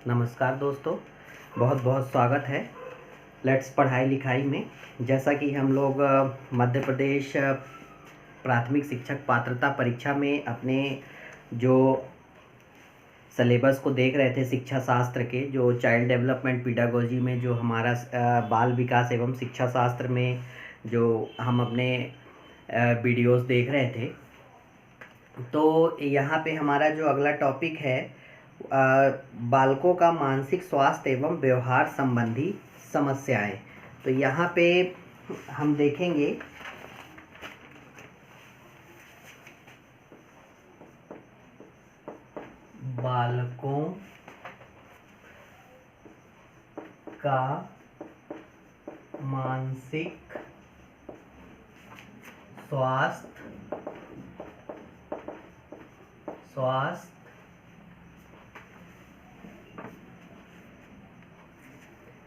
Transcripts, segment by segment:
नमस्कार दोस्तों, बहुत बहुत स्वागत है लेट्स पढ़ाई लिखाई में। जैसा कि हम लोग मध्य प्रदेश प्राथमिक शिक्षक पात्रता परीक्षा में अपने जो सिलेबस को देख रहे थे, शिक्षा शास्त्र के जो चाइल्ड डेवलपमेंट पीडागोजी में जो हमारा बाल विकास एवं शिक्षा शास्त्र में जो हम अपने वीडियोस देख रहे थे, तो यहाँ पे हमारा जो अगला टॉपिक है बालकों का मानसिक स्वास्थ्य एवं व्यवहार संबंधी समस्याएं। तो यहाँ पे हम देखेंगे बालकों का मानसिक स्वास्थ्य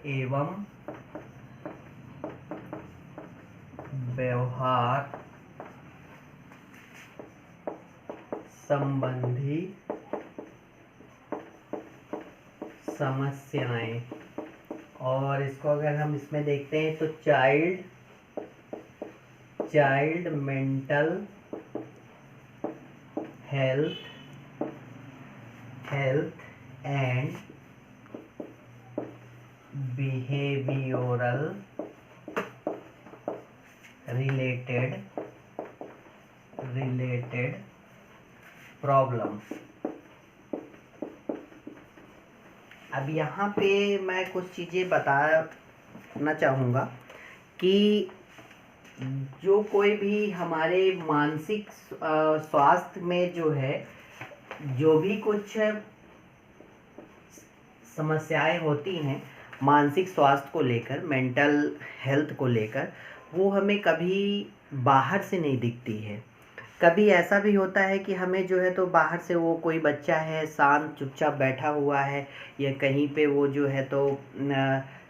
एवं व्यवहार संबंधी समस्याएं। और इसको अगर हम इसमें देखते हैं तो child mental health and behavioural related problem. अब यहाँ पे मैं कुछ चीज़ें बताना चाहूँगा कि जो कोई भी हमारे मानसिक स्वास्थ्य में जो है, जो भी कुछ समस्याएं होती हैं मानसिक स्वास्थ्य को लेकर, मेंटल हेल्थ को लेकर, वो हमें कभी बाहर से नहीं दिखती है। कभी ऐसा भी होता है कि हमें जो है तो बाहर से वो कोई बच्चा है शांत चुपचाप बैठा हुआ है या कहीं पे वो जो है तो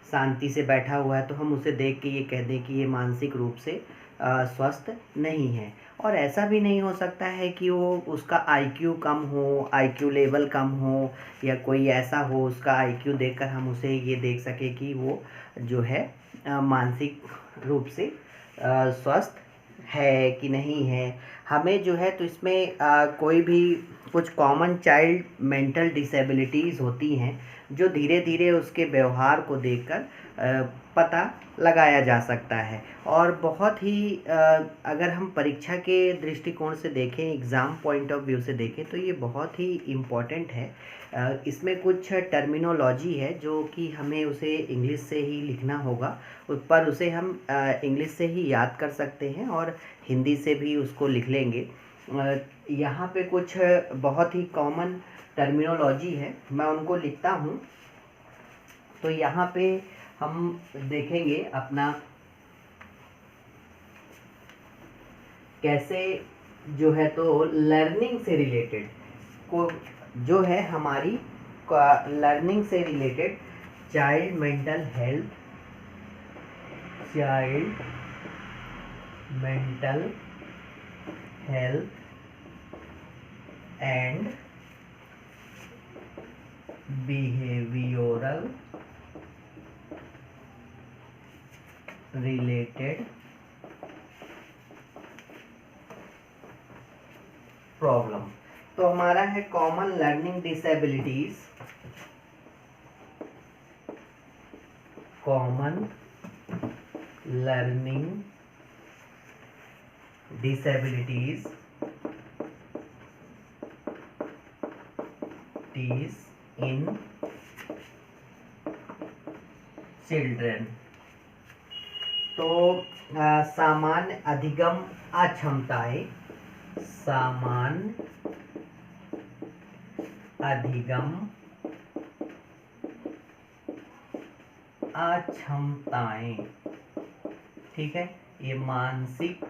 शांति से बैठा हुआ है, तो हम उसे देख के ये कह दें कि ये मानसिक रूप से स्वस्थ नहीं है। और ऐसा भी नहीं हो सकता है कि वो उसका आईक्यू कम हो, आईक्यू लेवल कम हो, या कोई ऐसा हो उसका आईक्यू देखकर हम उसे ये देख सके कि वो जो है मानसिक रूप से स्वस्थ है कि नहीं है। हमें जो है तो इसमें कोई भी कुछ कॉमन चाइल्ड मेंटल डिसेबिलिटीज़ होती हैं जो धीरे धीरे उसके व्यवहार को देखकर पता लगाया जा सकता है। और बहुत ही अगर हम परीक्षा के दृष्टिकोण से देखें, एग्ज़ाम पॉइंट ऑफ व्यू से देखें, तो ये बहुत ही इम्पॉर्टेंट है। इसमें कुछ टर्मिनोलॉजी है जो कि हमें उसे इंग्लिश से ही लिखना होगा, उस पर उसे हम इंग्लिश से ही याद कर सकते हैं और हिंदी से भी उसको लिख लेंगे। यहाँ पे कुछ बहुत ही कॉमन टर्मिनोलॉजी है, मैं उनको लिखता हूँ। तो यहाँ पे हम देखेंगे अपना कैसे जो है तो लर्निंग से रिलेटेड को जो है हमारी लर्निंग से related child mental health and behavioural related problem. तो हमारा है common learning disabilities, common learning disabilities in children. तो सामान्य अधिगम अक्षमताएं, सामान्य अधिगम अक्षमताएं, ठीक है। ये मानसिक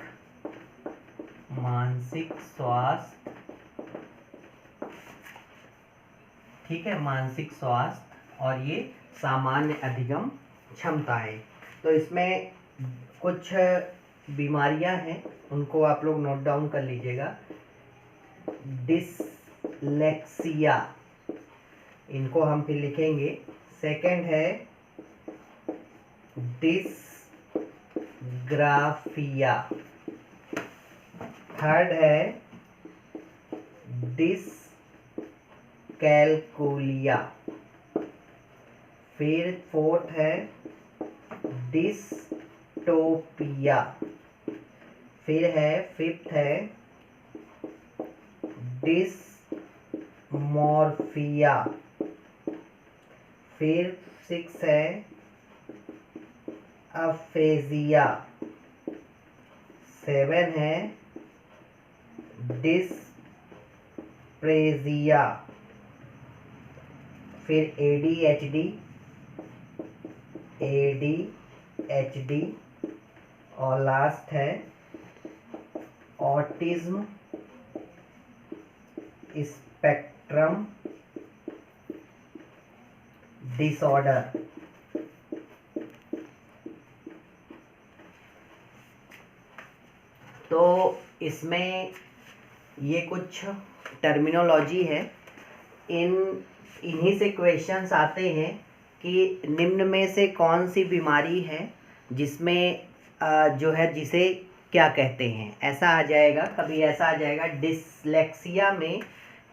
स्वास्थ्य, ठीक है, मानसिक स्वास्थ्य और ये सामान्य अधिगम क्षमताएं। तो इसमें कुछ बीमारियां हैं, उनको आप लोग नोट डाउन कर लीजिएगा। डिसलेक्सिया, इनको हम फिर लिखेंगे। सेकंड है डिसग्राफिया। थर्ड है डिसकैलकुलिया। फिर फोर्थ है डिस्टोपिया। फिर है फिफ्थ है डिसमॉर्फिया। फिर सिक्स है अफेजिया। सेवन है डिस्प्रेजिया। फिर ADHD और लास्ट है ऑटिज्म स्पेक्ट्रम डिसऑर्डर। तो इसमें ये कुछ टर्मिनोलॉजी है। इन्हीं से क्वेश्चंस आते हैं कि निम्न में से कौन सी बीमारी है जिसमें जो है जिसे क्या कहते हैं। ऐसा आ जाएगा, कभी ऐसा आ जाएगा डिसलेक्सिया में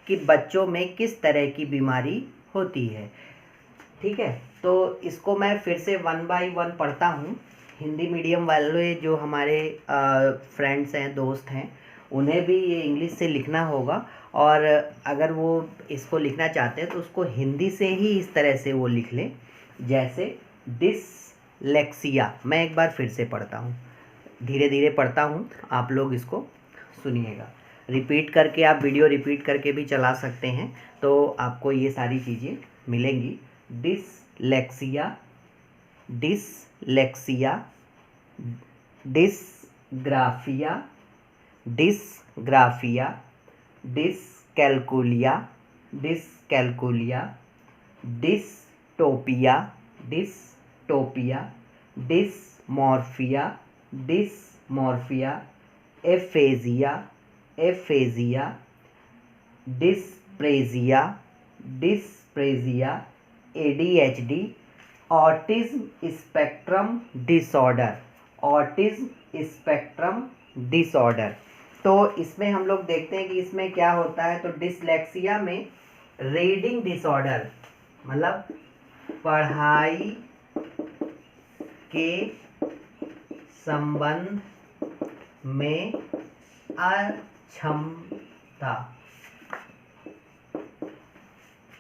कि बच्चों में किस तरह की बीमारी होती है। ठीक है, तो इसको मैं फिर से 1 बाय 1 पढ़ता हूँ। हिंदी मीडियम वाले जो हमारे फ्रेंड्स हैं, दोस्त हैं, उन्हें भी ये इंग्लिश से लिखना होगा, और अगर वो इसको लिखना चाहते हैं तो उसको हिंदी से ही इस तरह से वो लिख लें, जैसे डिसलेक्सिया। मैं एक बार फिर से पढ़ता हूँ, धीरे धीरे पढ़ता हूँ, आप लोग इसको सुनिएगा। रिपीट करके, आप वीडियो रिपीट करके भी चला सकते हैं, तो आपको ये सारी चीज़ें मिलेंगी। Dyslexia, dyslexia, dysgraphia, dysgraphia, dyscalculia, dyscalculia, dystopia, dystopia, dysmorphia, dysmorphia, aphasia, aphasia, dyspraxia, dyspraxia, ADHD, autism spectrum disorder, autism spectrum disorder. तो इसमें हम लोग देखते हैं कि इसमें क्या होता है। तो डिसलेक्सिया में रीडिंग डिसऑर्डर, मतलब पढ़ाई के संबंध में अक्षमता,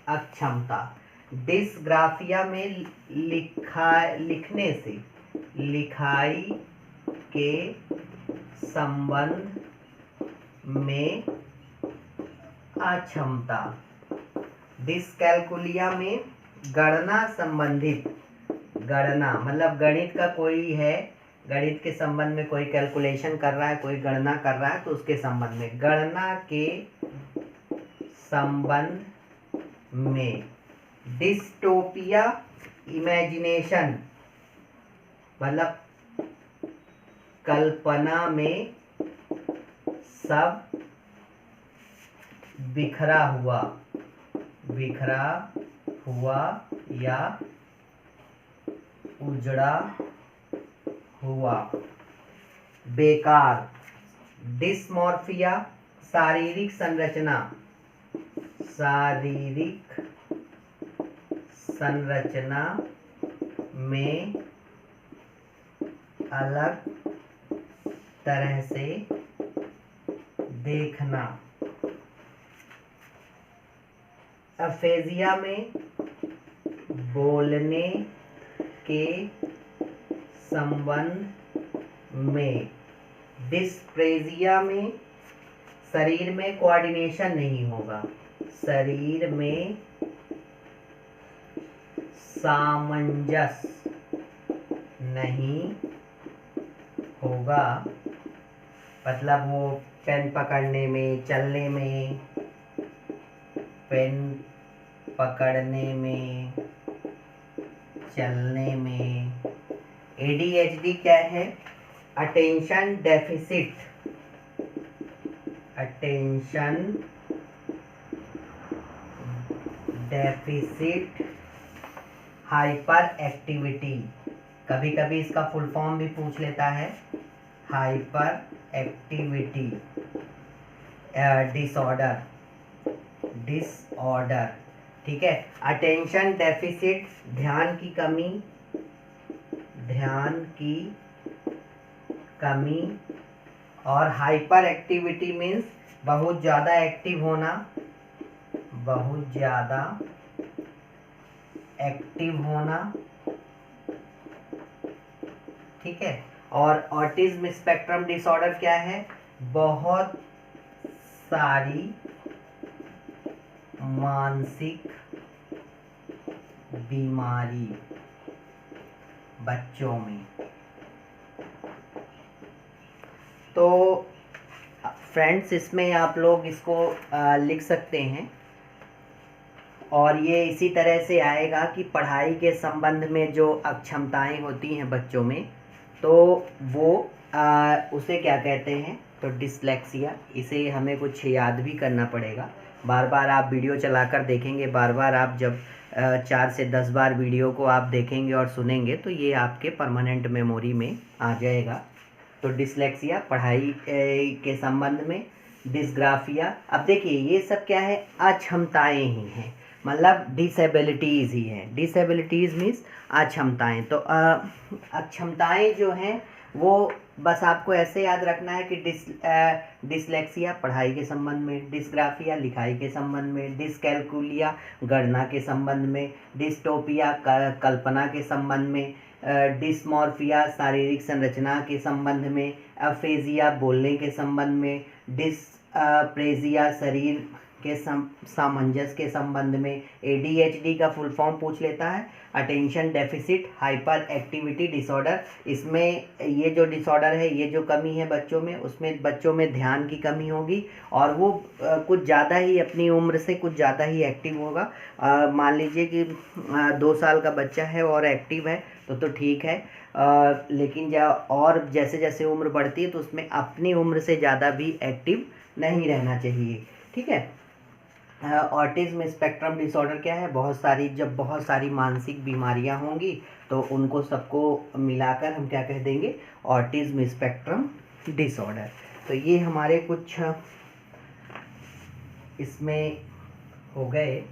अक्षमता। डिसग्राफिया में लिखने से, लिखाई के संबंध में अक्षमता। डिसकैलकुलिया में गणना संबंधित, गणना मतलब गणित का कोई है, गणित के संबंध में कोई कैलकुलेशन कर रहा है, कोई गणना कर रहा है, तो उसके संबंध में, गणना के संबंध में। डिस्टोपिया इमेजिनेशन, मतलब कल्पना में सब बिखरा हुआ, बिखरा हुआ या उजड़ा हुआ, बेकार। डिसमॉर्फिया शारीरिक संरचना, शारीरिक संरचना में अलग तरह से देखना। अफेजिया में बोलने के संबंध में। डिस्प्रेजिया में शरीर में कोऑर्डिनेशन नहीं होगा, शरीर में सामंजस्य नहीं होगा, मतलब वो पेन पकड़ने में, चलने में, पेन पकड़ने में, चलने में। ADHD क्या है? Attention deficit, attention deficit hyper activity, कभी कभी इसका फुल फॉर्म भी पूछ लेता है, हाइपर एक्टिविटी डिसऑर्डर, ठीक है। अटेंशन डेफिसिट, ध्यान की कमी, और हाइपर एक्टिविटी मीन्स बहुत ज़्यादा एक्टिव होना, ठीक है। और ऑटिज्म स्पेक्ट्रम डिसऑर्डर क्या है, बहुत सारी मानसिक बीमारी बच्चों में। तो फ्रेंड्स, इसमें आप लोग इसको लिख सकते हैं, और ये इसी तरह से आएगा कि पढ़ाई के संबंध में जो अक्षमताएं होती हैं बच्चों में, तो वो उसे क्या कहते हैं, तो डिसलेक्सिया। इसे हमें कुछ याद भी करना पड़ेगा, बार बार आप वीडियो चलाकर देखेंगे, बार बार आप जब 4 से 10 बार वीडियो को आप देखेंगे और सुनेंगे तो ये आपके परमानेंट मेमोरी में आ जाएगा। तो डिसलेक्सिया पढ़ाई के संबंध में, डिसग्राफिया, अब देखिए ये सब क्या है, अक्षमताएं ही हैं, मतलब डिसेबिलिटीज़ ही हैं। डिसेबिलिटीज़ मीन्स अक्षमताएं। तो अक्षमताएं जो हैं वो बस आपको ऐसे याद रखना है कि डिसलेक्सिया पढ़ाई के संबंध में, डिसग्राफिया लिखाई के संबंध में, डिसकैलकुलिया गणना के संबंध में, डिस्टोपिया कल्पना के संबंध में, डिस्मॉर्फिया शारीरिक संरचना के संबंध में, अफेजिया बोलने के संबंध में, डिसप्रेजिया शरीर के सामंजस्य के संबंध में। ADHD का फुल फॉर्म पूछ लेता है, attention deficit hyper activity disorder. इसमें ये जो डिसऑर्डर है, ये जो कमी है बच्चों में, उसमें बच्चों में ध्यान की कमी होगी, और वो कुछ ज़्यादा ही अपनी उम्र से कुछ ज़्यादा ही एक्टिव होगा। मान लीजिए कि 2 साल का बच्चा है और एक्टिव है तो ठीक है, लेकिन और जैसे जैसे उम्र बढ़ती है तो उसमें अपनी उम्र से ज़्यादा भी एक्टिव नहीं रहना चाहिए, ठीक है। ऑटिज्म स्पेक्ट्रम डिसऑर्डर क्या है, जब बहुत सारी मानसिक बीमारियां होंगी तो उनको सबको मिलाकर हम क्या कह देंगे, ऑटिज्म स्पेक्ट्रम डिसऑर्डर। तो ये हमारे कुछ इसमें हो गए,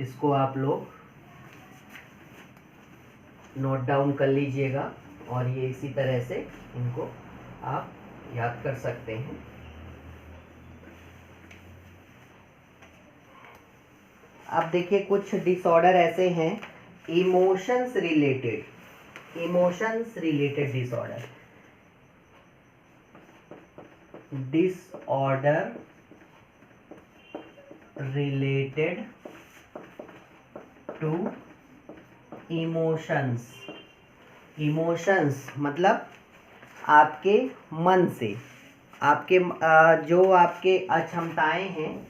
इसको आप लोग नोट डाउन कर लीजिएगा, और ये इसी तरह से इनको आप याद कर सकते हैं। अब देखिए कुछ डिसऑर्डर ऐसे हैं, emotions related disorder related to emotions मतलब आपके मन से, आपके जो आपके अक्षमताएं हैं,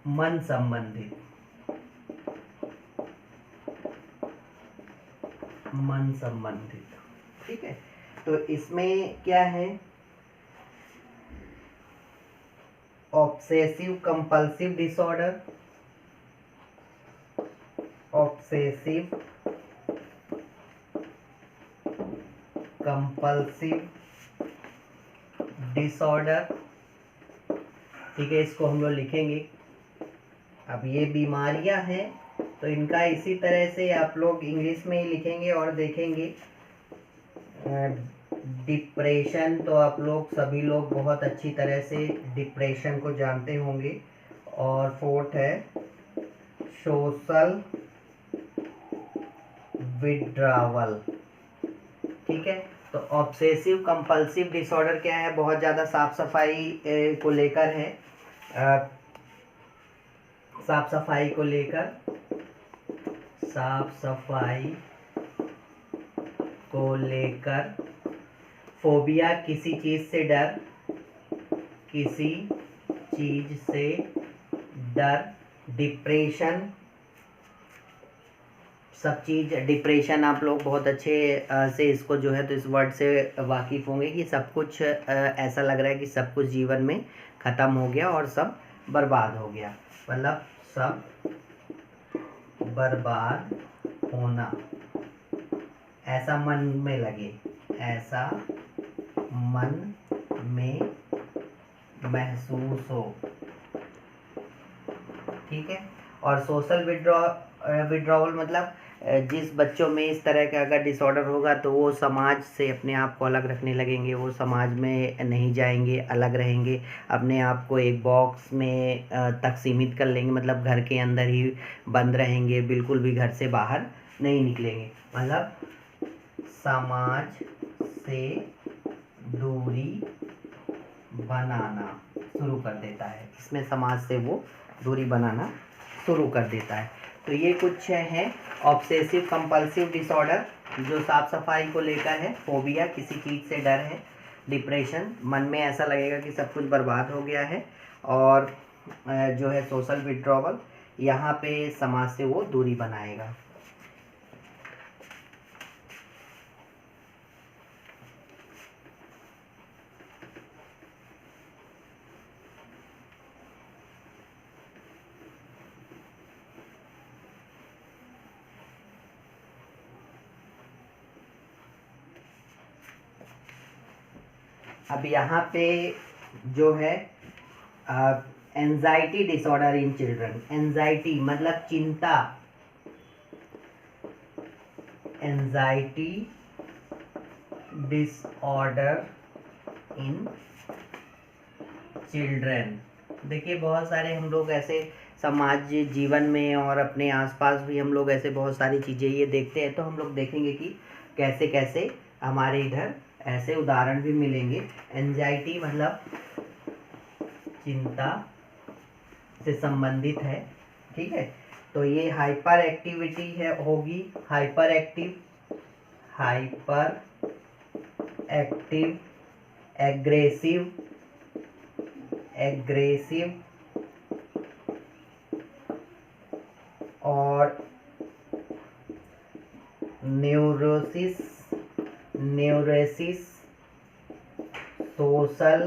मन संबंधित, ठीक है। तो इसमें क्या है, ऑब्सेसिव कंपल्सिव डिसऑर्डर, ठीक है, इसको हम लोग लिखेंगे। अब ये बीमारियां हैं तो इनका इसी तरह से आप लोग इंग्लिश में ही लिखेंगे और देखेंगे। डिप्रेशन, तो आप लोग सभी लोग बहुत अच्छी तरह से डिप्रेशन को जानते होंगे। और 4th है सोशल विड्रावल, ठीक है। तो ऑब्सेसिव कंपल्सिव डिसऑर्डर क्या है, बहुत ज़्यादा साफ सफाई को लेकर है, साफ सफाई को लेकर, फोबिया किसी चीज़ से डर, डिप्रेशन सब चीज़ डिप्रेशन, आप लोग बहुत अच्छे से इसको जो है तो इस वर्ड से वाकिफ़ होंगे कि सब कुछ ऐसा लग रहा है कि सब कुछ जीवन में ख़त्म हो गया और सब बर्बाद हो गया, मतलब सब बर्बाद होना, ऐसा मन में लगे, ऐसा मन में महसूस हो। ठीक है। और सोशल विड्रॉवल मतलब जिस बच्चों में इस तरह का अगर डिसऑर्डर होगा तो वो समाज से अपने आप को अलग रखने लगेंगे, वो समाज में नहीं जाएंगे, अलग रहेंगे, अपने आप को एक बॉक्स में तक सीमित कर लेंगे, मतलब घर के अंदर ही बंद रहेंगे, बिल्कुल भी घर से बाहर नहीं निकलेंगे, मतलब समाज से दूरी बनाना शुरू कर देता है। इसमें समाज से वो दूरी बनाना शुरू कर देता है। तो ये कुछ है ऑब्सेसिव कंपल्सिव डिसऑर्डर जो साफ सफाई को लेकर है। फोबिया, किसी चीज़ से डर है। डिप्रेशन, मन में ऐसा लगेगा कि सब कुछ बर्बाद हो गया है। और जो है सोशल विड्रॉवल, यहाँ पे समाज से वो दूरी बनाएगा। अब यहाँ पे जो है anxiety disorder in children. Anxiety मतलब चिंता, एंजाइटी डिसऑर्डर इन चिल्ड्रन। देखिए बहुत सारे हम लोग ऐसे समाज जीवन में और अपने आसपास भी हम लोग ऐसे बहुत सारी चीज़ें ये देखते हैं, तो हम लोग देखेंगे कि कैसे कैसे हमारे इधर ऐसे उदाहरण भी मिलेंगे। एंजाइटी मतलब चिंता से संबंधित है। ठीक है। तो ये हाइपर एक्टिविटी है होगी, हाइपर एक्टिव, एग्रेसिव, और न्यूरोसिस, सोशल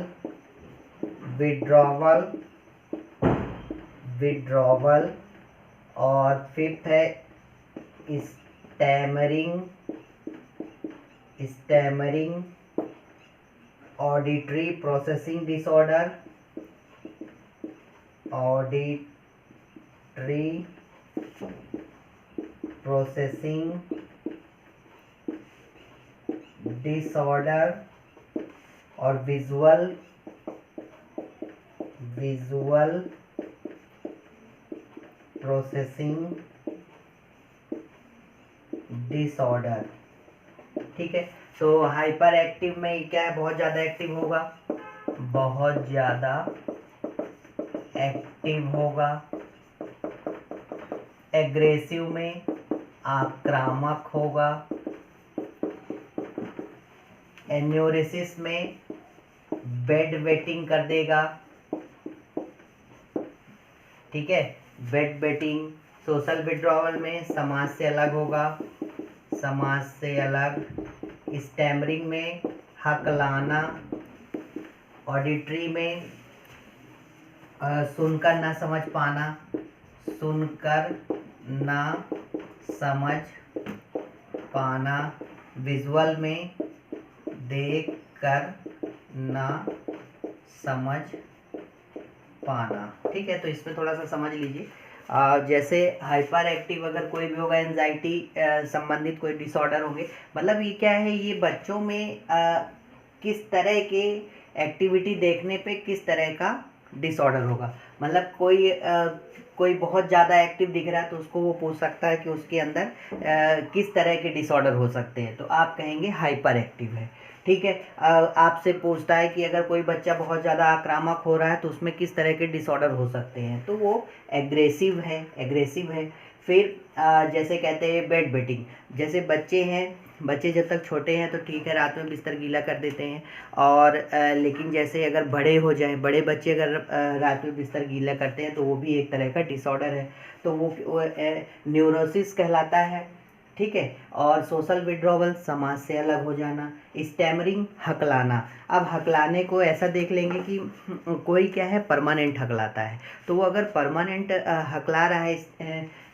विड्रॉवल, और फिफ्थ है स्टैमरिंग, ऑडिटरी प्रोसेसिंग डिसऑर्डर, और विजुअल प्रोसेसिंग डिसऑर्डर। ठीक है। तो हाइपर एक्टिव में क्या है, बहुत ज़्यादा एक्टिव होगा, बहुत ज़्यादा एक्टिव होगा। एग्रेसिव में आक्रामक होगा। एन्यूरेसिस में बेड वेटिंग कर देगा। ठीक है, बेड वेटिंग। सोशल विड्रॉवल में समाज से अलग होगा, समाज से अलग। स्टैमरिंग में हकलाना। ऑडिटरी में सुनकर ना समझ पाना, सुनकर ना समझ पाना। विजुअल में देख कर ना समझ पाना। ठीक है। तो इसमें थोड़ा सा समझ लीजिए। जैसे हाइपर एक्टिव अगर कोई भी होगा, एंजाइटी संबंधित कोई डिसऑर्डर होंगे, मतलब ये क्या है, ये बच्चों में किस तरह के एक्टिविटी देखने पे किस तरह का डिसऑर्डर होगा। मतलब कोई बहुत ज़्यादा एक्टिव दिख रहा है तो उसको वो पूछ सकता है कि उसके अंदर किस तरह के डिसऑर्डर हो सकते हैं, तो आप कहेंगे हाइपर एक्टिव है। ठीक है। आपसे पूछता है कि अगर कोई बच्चा बहुत ज़्यादा आक्रामक हो रहा है तो उसमें किस तरह के डिसऑर्डर हो सकते हैं, तो वो एग्रेसिव है। फिर जैसे कहते हैं बेड वेटिंग। जैसे बच्चे जब तक छोटे हैं तो ठीक है, रात में बिस्तर गीला कर देते हैं, और लेकिन जैसे अगर बड़े हो जाएं, बड़े बच्चे अगर रात में बिस्तर गीला करते हैं तो वो भी एक तरह का डिसऑर्डर है, तो वो न्यूरोसिस कहलाता है। ठीक है। और सोशल विड्रॉवल, समाज से अलग हो जाना। स्टैमरिंग, हकलाना। अब हकलाने को ऐसा देख लेंगे कि कोई क्या है परमानेंट हकलाता है, तो वो अगर परमानेंट हकला रहा है,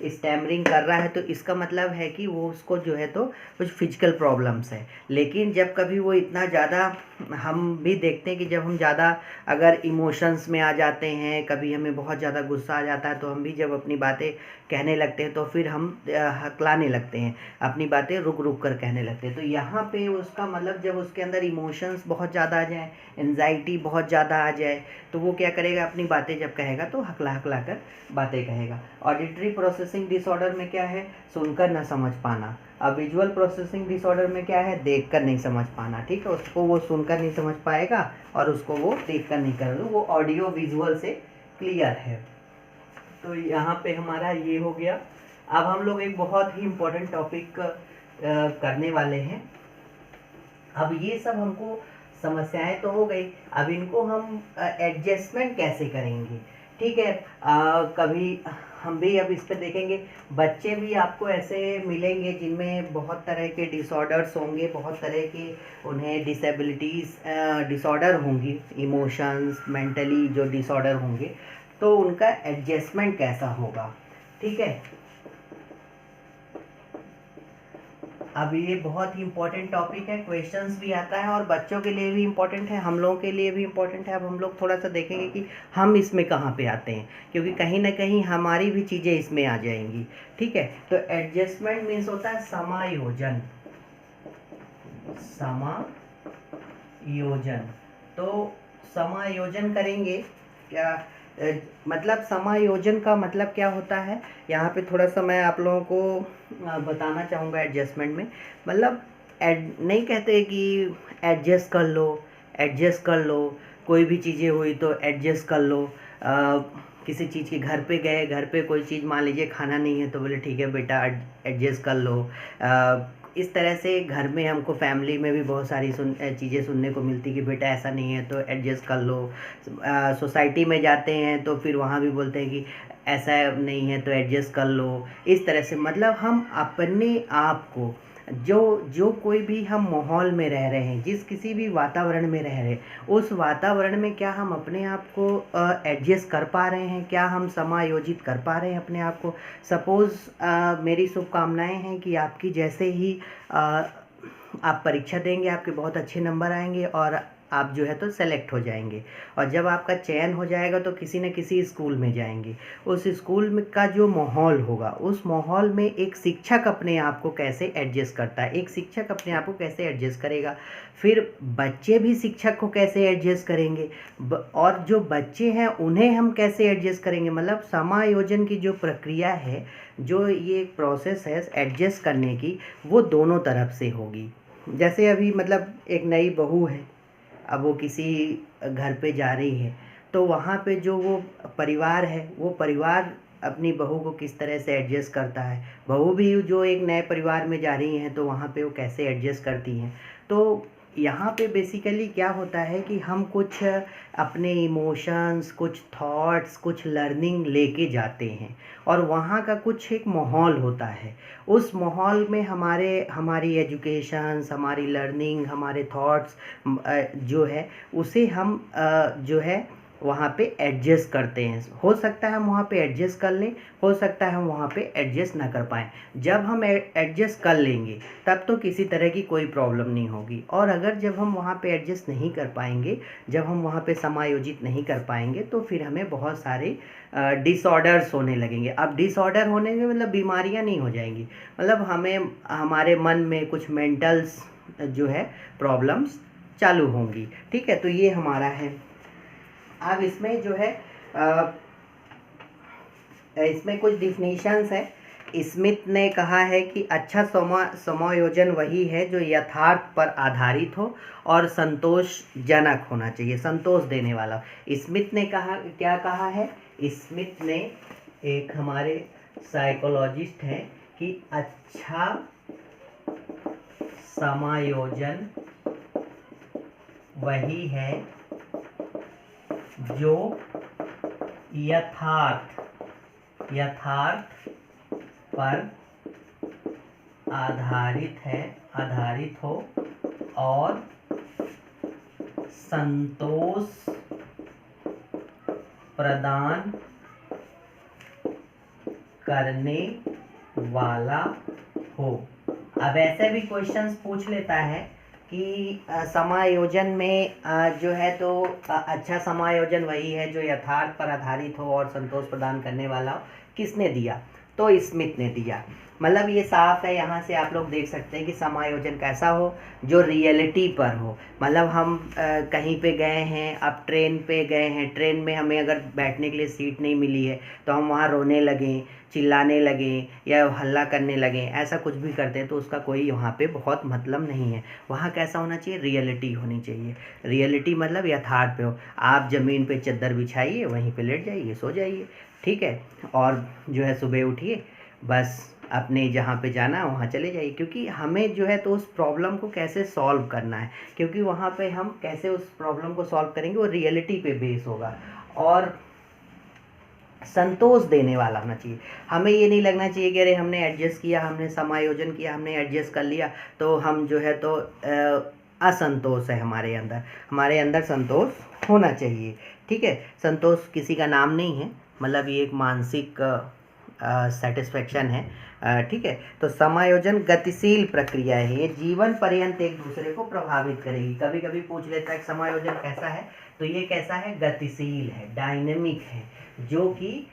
स्टैमरिंग कर रहा है, तो इसका मतलब है कि वो उसको जो है तो कुछ फिजिकल प्रॉब्लम्स है। लेकिन जब कभी वो इतना ज़्यादा, हम भी देखते हैं कि जब हम ज़्यादा अगर इमोशंस में आ जाते हैं, कभी हमें बहुत ज़्यादा गुस्सा आ जाता है, तो हम भी जब अपनी बातें कहने लगते हैं तो फिर हम हकलाने लगते हैं, अपनी बातें रुक रुक कर कहने लगते हैं। तो यहाँ पे उसका मतलब जब उसके अंदर इमोशंस बहुत ज़्यादा आ जाए, एंजाइटी बहुत ज़्यादा आ जाए, तो वो क्या करेगा, अपनी बातें जब कहेगा तो हकला हकला कर बातें कहेगा। ऑडिटरी प्रोसेसिंग डिसऑर्डर में क्या है, सुनकर ना समझ पाना। अब विजुअल प्रोसेसिंग डिसऑर्डर में क्या है, देख कर नहीं समझ पाना। ठीक है, उसको वो सुनकर नहीं समझ पाएगा और उसको वो देख कर नहीं कर, वो ऑडियो विजुअल से क्लियर है। तो यहाँ पे हमारा ये हो गया। अब हम लोग एक बहुत ही इम्पोर्टेंट टॉपिक करने वाले हैं। अब ये सब हमको समस्याएं तो हो गई, अब इनको हम एडजस्टमेंट कैसे करेंगे। ठीक है, कभी हम भी अब इस पे देखेंगे। बच्चे भी आपको ऐसे मिलेंगे जिनमें बहुत तरह के डिसऑर्डर्स होंगे, बहुत तरह के उन्हें डिसेबिलिटीज़ डिसऑर्डर होंगी, इमोशंस मेंटली जो डिसऑर्डर होंगे, तो उनका एडजस्टमेंट कैसा होगा। ठीक है, अब ये बहुत ही इम्पोर्टेंट टॉपिक है, क्वेश्चंस भी आता है और बच्चों के लिए भी इम्पोर्टेंट है, हम लोगों के लिए भी इम्पोर्टेंट है। अब हम लोग थोड़ा सा देखेंगे कि हम इसमें कहाँ पे आते हैं, क्योंकि कहीं ना कहीं हमारी भी चीज़ें इसमें आ जाएंगी। ठीक है, तो एडजस्टमेंट मीन्स होता है समायोजन। समायोजन, तो समायोजन करेंगे क्या, मतलब समायोजन का मतलब क्या होता है, यहाँ पे थोड़ा सा मैं आप लोगों को बताना चाहूँगा। एडजस्टमेंट में मतलब नहीं कहते कि एडजस्ट कर लो, एडजस्ट कर लो, कोई भी चीज़ें हुई तो एडजस्ट कर लो। किसी चीज़ के घर पे गए, घर पे कोई चीज़ मान लीजिए खाना नहीं है तो बोले ठीक है बेटा एडजस्ट कर लो। इस तरह से घर में हमको फैमिली में भी बहुत सारी चीज़ें सुनने को मिलती कि बेटा ऐसा नहीं है तो एडजस्ट कर लो। सोसाइटी में जाते हैं तो फिर वहाँ भी बोलते हैं कि ऐसा नहीं है तो एडजस्ट कर लो। इस तरह से मतलब हम अपने आप को, जो जो कोई भी हम माहौल में रह रहे हैं, जिस किसी भी वातावरण में रह रहे हैं, उस वातावरण में क्या हम अपने आप को एडजस्ट कर पा रहे हैं, क्या हम समायोजित कर पा रहे हैं अपने आप को। सपोज़ मेरी शुभकामनाएं हैं कि आपकी जैसे ही आप परीक्षा देंगे, आपके बहुत अच्छे नंबर आएंगे और आप जो है तो सेलेक्ट हो जाएंगे, और जब आपका चयन हो जाएगा तो किसी न किसी स्कूल में जाएंगे। उस स्कूल में का जो माहौल होगा, उस माहौल में एक शिक्षक अपने आप को कैसे एडजस्ट करता है, एक शिक्षक अपने आप को कैसे एडजस्ट करेगा, फिर बच्चे भी शिक्षक को कैसे एडजस्ट करेंगे, और जो बच्चे हैं उन्हें हम कैसे एडजस्ट करेंगे। मतलब समायोजन की जो प्रक्रिया है, जो ये प्रोसेस है एडजस्ट करने की, वो दोनों तरफ से होगी। जैसे अभी मतलब एक नई बहू है, अब वो किसी घर पे जा रही है, तो वहाँ पे जो वो परिवार है, वो परिवार अपनी बहू को किस तरह से एडजस्ट करता है, बहू भी जो एक नए परिवार में जा रही हैं तो वहाँ पे वो कैसे एडजस्ट करती हैं। तो यहाँ पे बेसिकली क्या होता है कि हम कुछ अपने इमोशंस, कुछ थॉट्स, कुछ लर्निंग लेके जाते हैं, और वहाँ का कुछ एक माहौल होता है। उस माहौल में हमारी एजुकेशंस, हमारी लर्निंग, हमारे थॉट्स जो है उसे हम जो है वहाँ पे एडजस्ट करते हैं। हो सकता है हम वहाँ पे एडजस्ट कर लें, हो सकता है हम वहाँ पे एडजस्ट ना कर पाएँ। जब हम एडजस्ट कर लेंगे तब तो किसी तरह की कोई प्रॉब्लम नहीं होगी, और अगर जब हम वहाँ पे एडजस्ट नहीं कर पाएंगे, जब हम वहाँ पे समायोजित नहीं कर पाएंगे, तो फिर हमें बहुत सारे डिसऑर्डर्स होने लगेंगे। अब डिसऑर्डर होने में मतलब बीमारियाँ नहीं हो जाएंगी, मतलब हमें हमारे मन में कुछ मेंटल्स जो है प्रॉब्लम्स चालू होंगी। ठीक है, तो ये हमारा है। अब इसमें जो है इसमें कुछ डिफिनीशंस है। स्मिथ ने कहा है कि अच्छा समायोजन वही है जो यथार्थ पर आधारित हो और संतोषजनक होना चाहिए, संतोष देने वाला। स्मिथ ने कहा, क्या कहा है स्मिथ ने, एक हमारे साइकोलॉजिस्ट हैं, कि अच्छा समायोजन वही है जो यथार्थ पर आधारित हो और संतोष प्रदान करने वाला हो। अब ऐसे भी क्वेश्चंस पूछ लेता है कि समायोजन में जो है तो अच्छा समायोजन वही है जो यथार्थ पर आधारित हो और संतोष प्रदान करने वाला हो। किसने दिया? तो स्मिथ ने दिया। मतलब ये साफ है, यहाँ से आप लोग देख सकते हैं कि समायोजन कैसा हो, जो रियलिटी पर हो। मतलब हम कहीं पे गए हैं, अब ट्रेन पे गए हैं, ट्रेन में हमें अगर बैठने के लिए सीट नहीं मिली है तो हम वहाँ रोने लगें, चिल्लाने लगें या हल्ला करने लगें, ऐसा कुछ भी करते हैं तो उसका कोई वहाँ पे बहुत मतलब नहीं है। वहाँ कैसा होना चाहिए? रियलिटी होनी चाहिए। रियलिटी मतलब यथार्थ पे हो। आप ज़मीन पे चद्दर बिछाइए, वहीं पे लेट जाइए, सो जाइए, ठीक है, और जो है सुबह उठिए, बस अपने जहाँ पे जाना है वहाँ चले जाइए। क्योंकि हमें जो है तो उस प्रॉब्लम को कैसे सॉल्व करना है, क्योंकि वहाँ पे हम कैसे उस प्रॉब्लम को सॉल्व करेंगे वो रियलिटी पे बेस होगा और संतोष देने वाला होना चाहिए। हमें ये नहीं लगना चाहिए कि अरे हमने एडजस्ट किया, हमने समायोजन किया, हमने एडजस्ट कर लिया तो हम जो है तो असंतोष है हमारे अंदर संतोष होना चाहिए, ठीक है। संतोष किसी का नाम नहीं है, मतलब ये एक मानसिक सेटिस्फेक्शन है, ठीक है। तो समायोजन गतिशील प्रक्रिया है, ये जीवन पर्यंत एक दूसरे को प्रभावित करेगी। कभी कभी पूछ लेता है समायोजन कैसा है, तो ये कैसा है? गतिशील है, डायनेमिक है, जो कि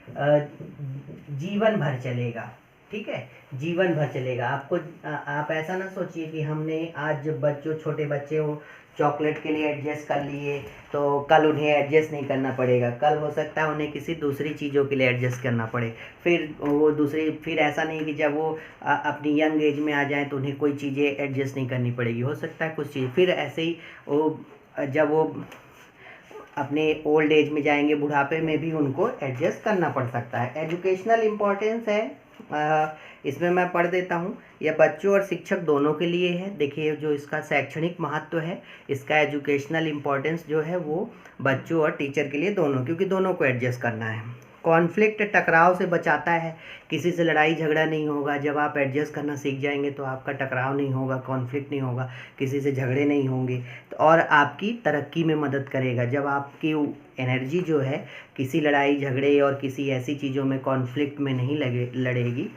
जीवन भर चलेगा, ठीक है, जीवन भर चलेगा। आप ऐसा ना सोचिए कि हमने आज जब छोटे बच्चे हो चॉकलेट के लिए एडजस्ट कर लिए तो कल उन्हें एडजस्ट नहीं करना पड़ेगा, कल हो सकता है उन्हें किसी दूसरी चीज़ों के लिए एडजस्ट करना पड़े। फिर ऐसा नहीं कि जब वो अपनी यंग एज में आ जाए तो उन्हें कोई चीज़ें एडजस्ट नहीं करनी पड़ेगी, हो सकता है कुछ चीज़ फिर ऐसे ही जब वो अपने ओल्ड एज में जाएंगे, बुढ़ापे में भी उनको एडजस्ट करना पड़ सकता है। एजुकेशनल इम्पोर्टेंस है, इसमें मैं पढ़ देता हूँ। यह बच्चों और शिक्षक दोनों के लिए है। देखिए जो इसका शैक्षणिक महत्व है, इसका एजुकेशनल इम्पोर्टेंस जो है वो बच्चों और टीचर के लिए दोनों, क्योंकि दोनों को एडजस्ट करना है। कॉन्फ्लिक्ट टकराव से बचाता है, किसी से लड़ाई झगड़ा नहीं होगा। जब आप एडजस्ट करना सीख जाएंगे तो आपका टकराव नहीं होगा, कॉन्फ्लिक्ट नहीं होगा, किसी से झगड़े नहीं होंगे, और आपकी तरक्की में मदद करेगा। जब आपकी एनर्जी जो है किसी लड़ाई झगड़े और किसी ऐसी चीज़ों में कॉन्फ्लिक्ट में नहीं लड़ेगी,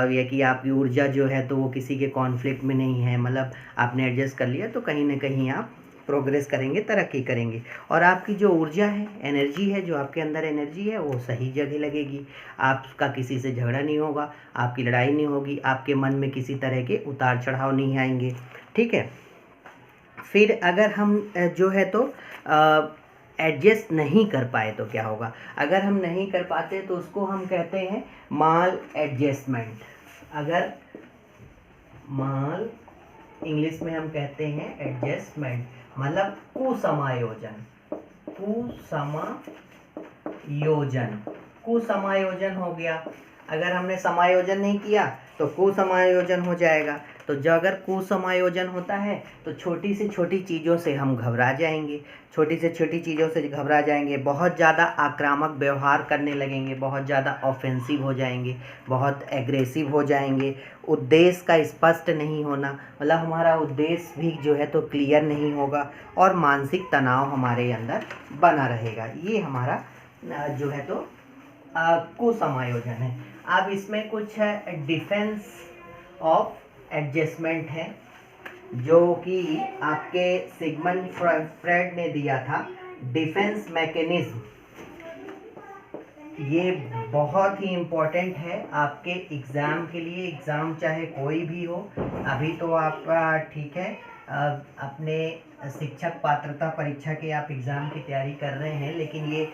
या कि आपकी ऊर्जा जो है तो वो किसी के कॉन्फ्लिक्ट में नहीं है, मतलब आपने एडजस्ट कर लिया, तो कहीं ना कहीं आप प्रोग्रेस करेंगे, तरक्की करेंगे। और आपकी जो ऊर्जा है, एनर्जी है, जो आपके अंदर एनर्जी है वो सही जगह लगेगी। आपका किसी से झगड़ा नहीं होगा, आपकी लड़ाई नहीं होगी, आपके मन में किसी तरह के उतार चढ़ाव नहीं आएंगे, ठीक है। फिर अगर हम जो है तो एडजस्ट नहीं कर पाए तो क्या होगा? अगर हम नहीं कर पाते तो उसको हम कहते हैं माल एडजस्टमेंट। अगर माल इंग्लिश में हम कहते हैं एडजस्टमेंट, मतलब कुसमायोजन। कुसमायोजन हो गया। अगर हमने समायोजन नहीं किया तो कुसमायोजन हो जाएगा। तो जो अगर कुसमायोजन होता है तो छोटी से छोटी चीज़ों से हम घबरा जाएंगे, बहुत ज़्यादा आक्रामक व्यवहार करने लगेंगे, बहुत ज़्यादा ऑफेंसिव हो जाएंगे, बहुत एग्रेसिव हो जाएंगे। उद्देश्य का स्पष्ट नहीं होना, मतलब हमारा उद्देश्य भी जो है तो क्लियर नहीं होगा, और मानसिक तनाव हमारे अंदर बना रहेगा। ये हमारा जो है तो कुसमायोजन है। अब इसमें कुछ डिफेंस ऑफ एडजस्टमेंट है, जो कि आपके सिगमंड फ्रेड ने दिया था। डिफेंस मैकेनिज्म, ये बहुत ही इम्पोर्टेंट है आपके एग्ज़ाम के लिए। एग्ज़ाम चाहे कोई भी हो, अभी तो आपका ठीक है, अपने शिक्षक पात्रता परीक्षा के आप एग्ज़ाम की तैयारी कर रहे हैं, लेकिन ये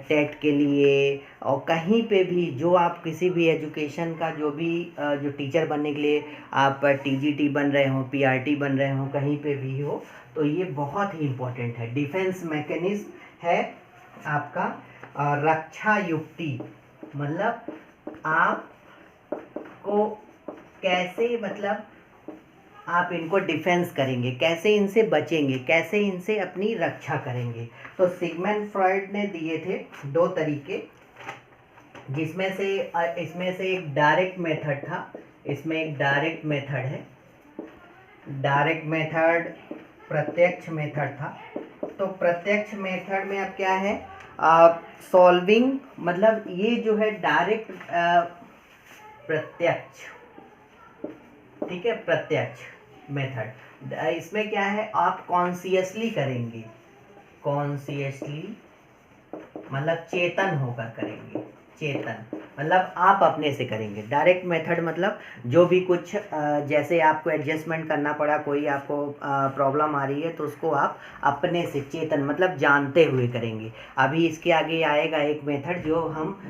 टेट के लिए और कहीं पे भी जो आप किसी भी एजुकेशन का जो जो टीचर बनने के लिए आप टीजीटी बन रहे हो, पीआरटी बन रहे हो, कहीं पे भी हो, तो ये बहुत ही इम्पोर्टेंट है। डिफेंस मैकेनिज्म है आपका रक्षा युक्ति, मतलब आपको कैसे, मतलब आप इनको डिफेंस करेंगे, कैसे इनसे बचेंगे, कैसे इनसे अपनी रक्षा करेंगे। तो सिगमंड फ्रॉइड ने दिए थे 2 तरीके, जिसमें से इसमें से एक डायरेक्ट मेथड था, इसमें एक डायरेक्ट मेथड है, डायरेक्ट मेथड प्रत्यक्ष मेथड था। तो प्रत्यक्ष मेथड में अब क्या है, सॉल्विंग, मतलब ये जो है डायरेक्ट प्रत्यक्ष, ठीक है, प्रत्यक्ष मेथड, इसमें क्या है आप कॉन्शियसली करेंगे, कॉन्शियसली मतलब चेतन होकर करेंगे, चेतन मतलब आप अपने से करेंगे। डायरेक्ट मेथड मतलब जो भी कुछ जैसे आपको एडजस्टमेंट करना पड़ा, कोई आपको प्रॉब्लम आ रही है तो उसको आप अपने से चेतन मतलब जानते हुए करेंगे। अभी इसके आगे आएगा एक मेथड जो हम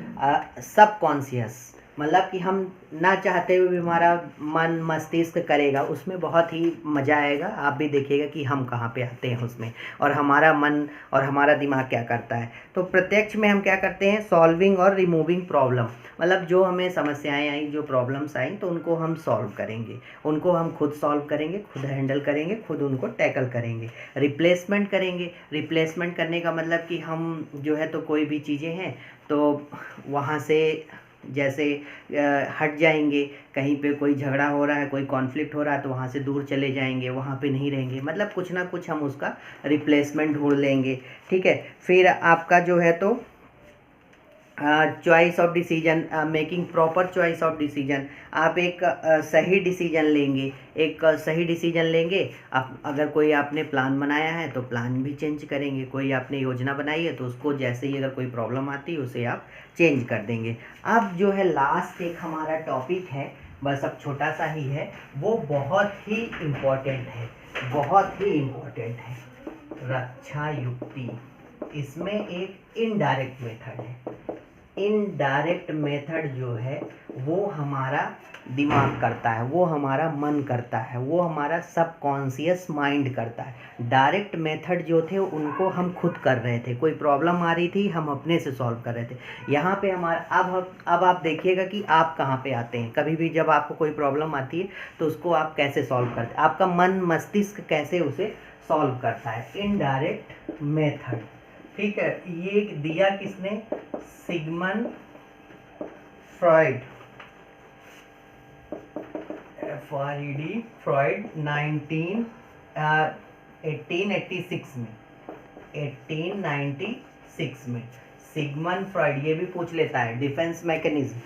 सब कॉन्शियस, मतलब कि हम ना चाहते हुए भी हमारा मन मस्तिष्क करेगा, उसमें बहुत ही मज़ा आएगा। आप भी देखिएगा कि हम कहाँ पे आते हैं उसमें, और हमारा मन और हमारा दिमाग क्या करता है। तो प्रत्यक्ष में हम क्या करते हैं, सॉल्विंग और रिमूविंग प्रॉब्लम, मतलब जो हमें समस्याएं आई, जो प्रॉब्लम्स आई, तो उनको हम सॉल्व करेंगे, उनको हम खुद सॉल्व करेंगे, खुद हैंडल करेंगे, खुद उनको टैकल करेंगे। रिप्लेसमेंट करेंगे, रिप्लेसमेंट करने का मतलब कि हम जो है तो कोई भी चीज़ें हैं तो वहाँ से जैसे हट जाएंगे, कहीं पे कोई झगड़ा हो रहा है, कोई कॉन्फ्लिक्ट हो रहा है तो वहाँ से दूर चले जाएंगे, वहाँ पे नहीं रहेंगे, मतलब कुछ ना कुछ हम उसका रिप्लेसमेंट ढूंढ लेंगे, ठीक है। फिर आपका जो है तो choice of decision, making proper choice of decision, आप एक सही डिसीजन लेंगे, एक सही डिसीजन लेंगे। आप अगर कोई आपने प्लान बनाया है तो प्लान भी चेंज करेंगे, कोई आपने योजना बनाई है तो उसको जैसे ही अगर कोई प्रॉब्लम आती है उसे आप चेंज कर देंगे। अब जो है लास्ट एक हमारा टॉपिक है, बस अब छोटा सा ही है, वो बहुत ही इम्पोर्टेंट है, बहुत ही इम्पोर्टेंट है, रक्षा युक्ति। इसमें एक इनडायरेक्ट मेथड है। इनडायरेक्ट मेथड जो है वो हमारा दिमाग करता है, वो हमारा मन करता है, वो हमारा सबकॉन्शियस माइंड करता है। डायरेक्ट मेथड जो थे उनको हम खुद कर रहे थे, कोई प्रॉब्लम आ रही थी हम अपने से सॉल्व कर रहे थे। यहाँ पे हमारा अब आप देखिएगा कि आप कहाँ पे आते हैं। कभी भी जब आपको कोई प्रॉब्लम आती है तो उसको आप कैसे सॉल्व करते हैं, आपका मन मस्तिष्क कैसे उसे सॉल्व करता है, इनडायरेक्ट मेथड, ठीक है। ये दिया किसने, सिगमंड फ्रॉइड, FRED फ्रॉइड 1886 में, 1896 में सिगमंड फ्रॉइड। ये भी पूछ लेता है, डिफेंस मैकेनिज्म,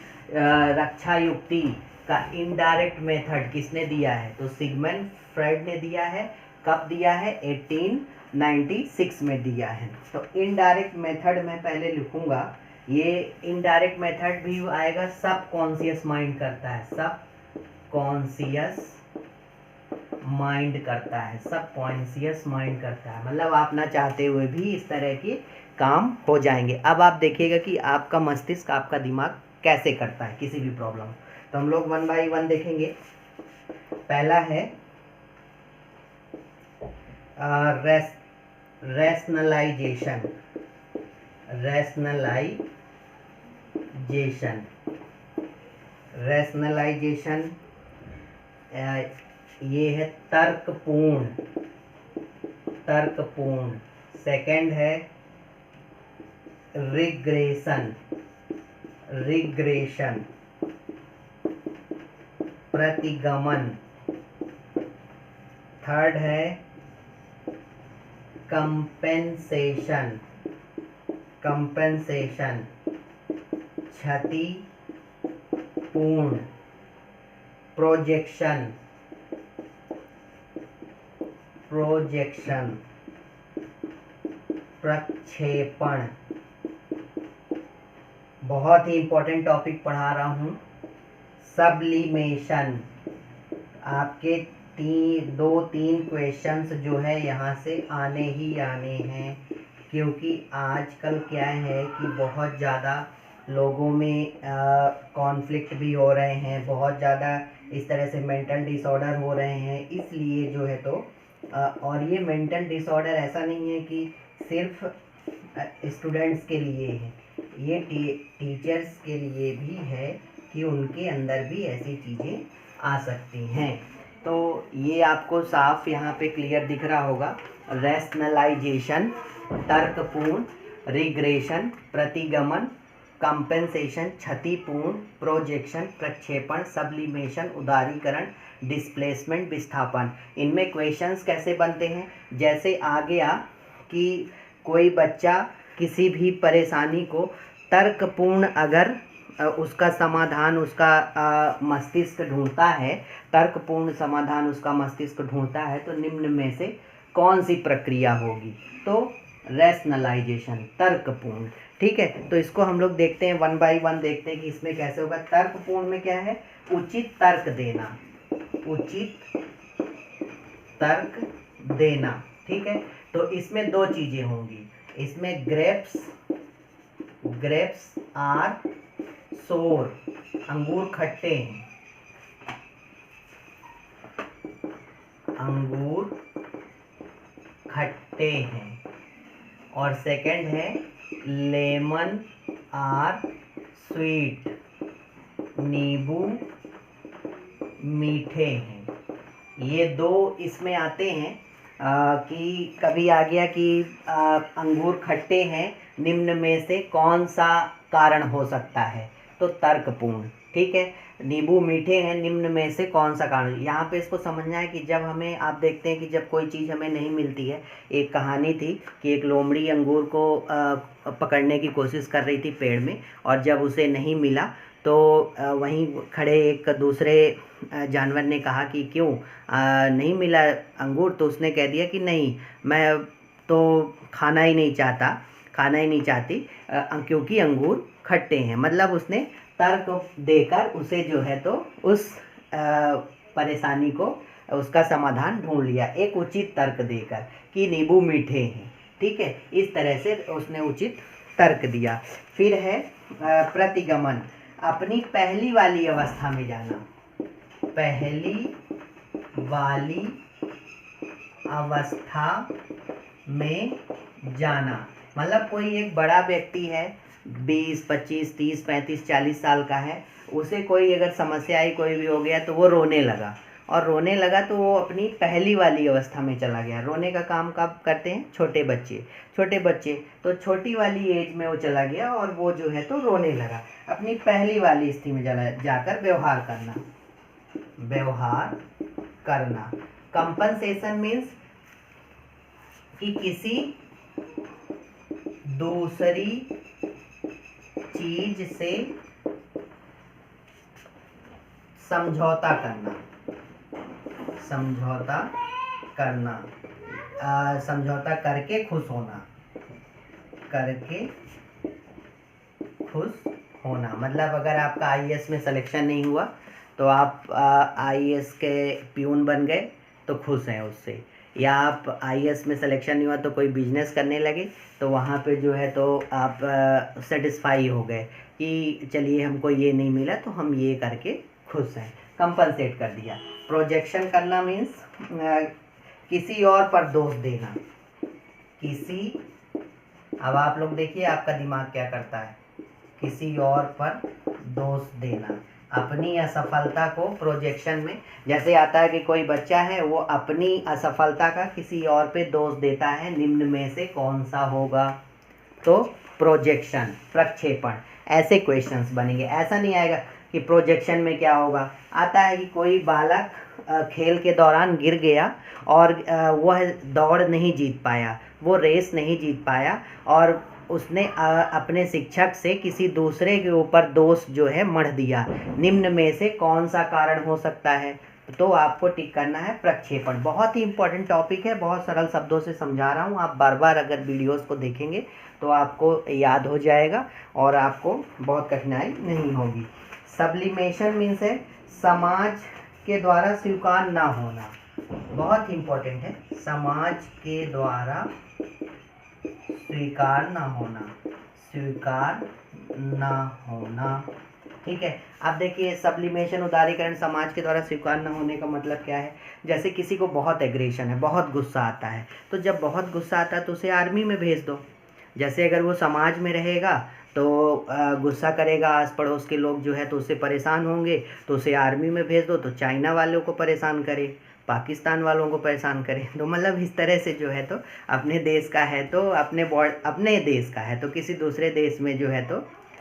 रक्षा युक्ति का इनडायरेक्ट मेथड किसने दिया है, तो सिगमंड फ्रॉइड ने दिया है। कब दिया है, 1896 में दिया है। तो इनडायरेक्ट मेथड में पहले लिखूंगा, ये इनडायरेक्ट मेथड भी आएगा, सब कॉन्शियस माइंड करता है, सब कॉन्शियस माइंड करता है, सब कॉन्शियस माइंड करता है, मतलब आप ना चाहते हुए भी इस तरह के काम हो जाएंगे। अब आप देखिएगा कि आपका मस्तिष्क, आपका दिमाग कैसे करता है किसी भी प्रॉब्लम। तो हम लोग 1 बाय 1 देखेंगे। पहला है रैशनलाइजेशन, रैशनलाइजेशन ये है तर्कपूर्ण, सेकंड है रिग्रेशन, प्रतिगमन, थर्ड है कंपेंसेशन, क्षतिपूर्ण, प्रोजेक्शन, प्रक्षेपण। बहुत ही इंपॉर्टेंट टॉपिक पढ़ा रहा हूँ, सब्लिमेशन। आपके 2-3 क्वेश्चंस जो है यहाँ से आने ही आने हैं, क्योंकि आजकल क्या है कि बहुत ज़्यादा लोगों में कॉन्फ्लिक्ट भी हो रहे हैं, बहुत ज़्यादा इस तरह से मेंटल डिसऑर्डर हो रहे हैं, इसलिए जो है तो और ये मेंटल डिसऑर्डर ऐसा नहीं है कि सिर्फ स्टूडेंट्स के लिए है, ये टीचर्स के लिए भी है कि उनके अंदर भी ऐसी चीज़ें आ सकती हैं। तो ये आपको साफ यहाँ पे क्लियर दिख रहा होगा, रैशनलाइजेशन, तर्कपूर्ण, रिग्रेशन, प्रतिगमन, कंपेंसेशन, क्षतिपूर्ण, प्रोजेक्शन, प्रक्षेपण, सब्लिमेशन, उदारीकरण, डिस्प्लेसमेंट, विस्थापन। इनमें क्वेश्चंस कैसे बनते हैं, जैसे आ गया कि कोई बच्चा किसी भी परेशानी को तर्कपूर्ण अगर उसका समाधान उसका मस्तिष्क ढूंढता है, तर्कपूर्ण समाधान उसका मस्तिष्क ढूंढता है, तो निम्न में से कौन सी प्रक्रिया होगी, तो रैशनलाइजेशन, तर्कपूर्ण। ठीक है, तो इसको हम लोग देखते हैं, 1 बाय 1 देखते हैं कि इसमें कैसे होगा। तर्कपूर्ण में क्या है, उचित तर्क देना, उचित तर्क देना। ठीक है, तो इसमें दो चीजें होंगी, इसमें ग्रेप्स आर सोर, अंगूर खट्टे हैं, अंगूर खट्टे हैं। और सेकंड है लेमन आर स्वीट, नींबू मीठे हैं। ये दो इसमें आते हैं कि कभी आ गया कि अंगूर खट्टे हैं, निम्न में से कौन सा कारण हो सकता है, तो तर्कपूर्ण। ठीक है, नींबू मीठे हैं, निम्न में से कौन सा कारण। यहाँ पे इसको समझना है कि जब हमें, आप देखते हैं कि जब कोई चीज़ हमें नहीं मिलती है, एक कहानी थी कि एक लोमड़ी अंगूर को पकड़ने की कोशिश कर रही थी पेड़ में, और जब उसे नहीं मिला तो वहीं खड़े एक दूसरे जानवर ने कहा कि क्यों नहीं मिला अंगूर, तो उसने कह दिया कि नहीं, मैं तो खाना ही नहीं चाहती क्योंकि अंगूर खट्टे हैं। मतलब उसने तर्क देकर उसे जो है तो उस परेशानी को, उसका समाधान ढूंढ लिया, एक उचित तर्क देकर कि नींबू मीठे हैं। ठीक है, इस तरह से उसने उचित तर्क दिया। फिर है प्रतिगमन, अपनी पहली वाली अवस्था में जाना, पहली वाली अवस्था में जाना। मतलब कोई एक बड़ा व्यक्ति है, 20, 25, 30, 35, 40 साल का है, उसे कोई अगर समस्या आई, कोई भी हो गया, तो वो रोने लगा, और रोने लगा तो वो अपनी पहली वाली अवस्था में चला गया। रोने का काम कब करते हैं, छोटे बच्चे, तो छोटी वाली एज में वो चला गया और वो जो है तो रोने लगा। अपनी पहली वाली स्थिति में जाकर व्यवहार करना। कंपनसेशन मीन्स कि किसी दूसरी चीज से समझौता करके खुश होना। मतलब अगर आपका आईएएस में सिलेक्शन नहीं हुआ तो आप आईएएस के प्यून बन गए तो खुश हैं उससे, या आप आईएएस में सिलेक्शन नहीं हुआ तो कोई बिजनेस करने लगे तो वहाँ पे जो है तो आप सेटिस्फाई हो गए कि चलिए हमको ये नहीं मिला तो हम ये करके खुश हैं, कंपनसेट कर दिया। प्रोजेक्शन करना मीन्स किसी और पर दोष देना, अब आप लोग देखिए आपका दिमाग क्या करता है, किसी और पर दोष देना। अपनी असफलता को प्रोजेक्शन में जैसे आता है कि कोई बच्चा है वो अपनी असफलता का किसी और पे दोष देता है, निम्न में से कौन सा होगा, तो प्रोजेक्शन, प्रक्षेपण। ऐसे क्वेश्चंस बनेंगे। ऐसा नहीं आएगा कि प्रोजेक्शन में क्या होगा, आता है कि कोई बालक खेल के दौरान गिर गया और वह दौड़ नहीं जीत पाया, वो रेस नहीं जीत पाया, और उसने अपने शिक्षक से किसी दूसरे के ऊपर दोष जो है मढ़ दिया, निम्न में से कौन सा कारण हो सकता है, तो आपको टिक करना है प्रक्षेपण। बहुत ही इंपॉर्टेंट टॉपिक है, बहुत सरल शब्दों से समझा रहा हूँ, आप बार बार अगर वीडियोस को देखेंगे तो आपको याद हो जाएगा और आपको बहुत कठिनाई नहीं होगी। सब्लिमेशन मीन्स है समाज के द्वारा स्वीकार ना होना, बहुत इंपॉर्टेंट है, समाज के द्वारा स्वीकार ना होना। ठीक है, अब देखिए सब्लिमेशन, उदारीकरण, समाज के द्वारा स्वीकार न होने का मतलब क्या है। जैसे किसी को बहुत एग्रेशन है, बहुत गुस्सा आता है, तो जब बहुत गुस्सा आता है तो उसे आर्मी में भेज दो। जैसे अगर वो समाज में रहेगा तो गुस्सा करेगा, आस पड़ोस के लोग जो है तो उससे परेशान होंगे, तो उसे आर्मी में भेज दो, तो चाइना वालों को परेशान करे, पाकिस्तान वालों को परेशान करे। तो मतलब इस तरह से जो है तो अपने देश का है तो अपने देश का है तो किसी दूसरे देश में जो है तो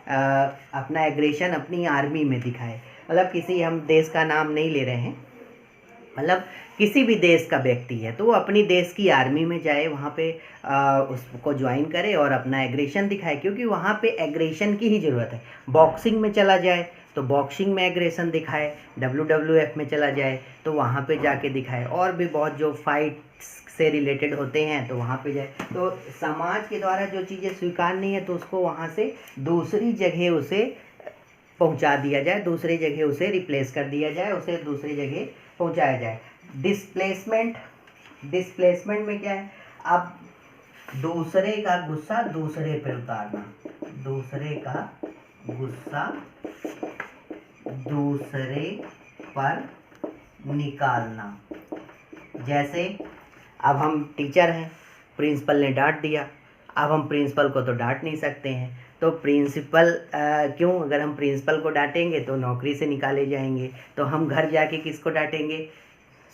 अपना एग्रेशन अपनी आर्मी में दिखाए। मतलब किसी हम देश का नाम नहीं ले रहे हैं, मतलब किसी भी देश का व्यक्ति है तो वो अपनी देश की आर्मी में जाए, वहाँ पे उसको ज्वाइन करे और अपना एग्रेशन दिखाए, क्योंकि वहाँ पे एग्रेशन की ही ज़रूरत है। बॉक्सिंग में चला जाए तो बॉक्सिंग में एग्रेशन दिखाए, WWF में चला जाए तो वहाँ पे जाके दिखाए, और भी बहुत जो फाइट्स से रिलेटेड होते हैं तो वहाँ पे जाए। तो समाज के द्वारा जो चीज़ें स्वीकार नहीं है तो उसको वहाँ से दूसरी जगह उसे पहुंचा दिया जाए, दूसरी जगह उसे रिप्लेस कर दिया जाए, उसे दूसरी जगह पहुंचाया जाए। डिस्प्लेसमेंट, डिस्प्लेसमेंट में क्या है, अब दूसरे का गुस्सा दूसरे पे उतारना, दूसरे का गुस्सा दूसरे पर निकालना। जैसे अब हम टीचर हैं, प्रिंसिपल ने डांट दिया, अब हम प्रिंसिपल को तो डांट नहीं सकते हैं, तो प्रिंसिपल क्यों, अगर हम प्रिंसिपल को डांटेंगे तो नौकरी से निकाले जाएंगे, तो हम घर जाके किसको डांटेंगे,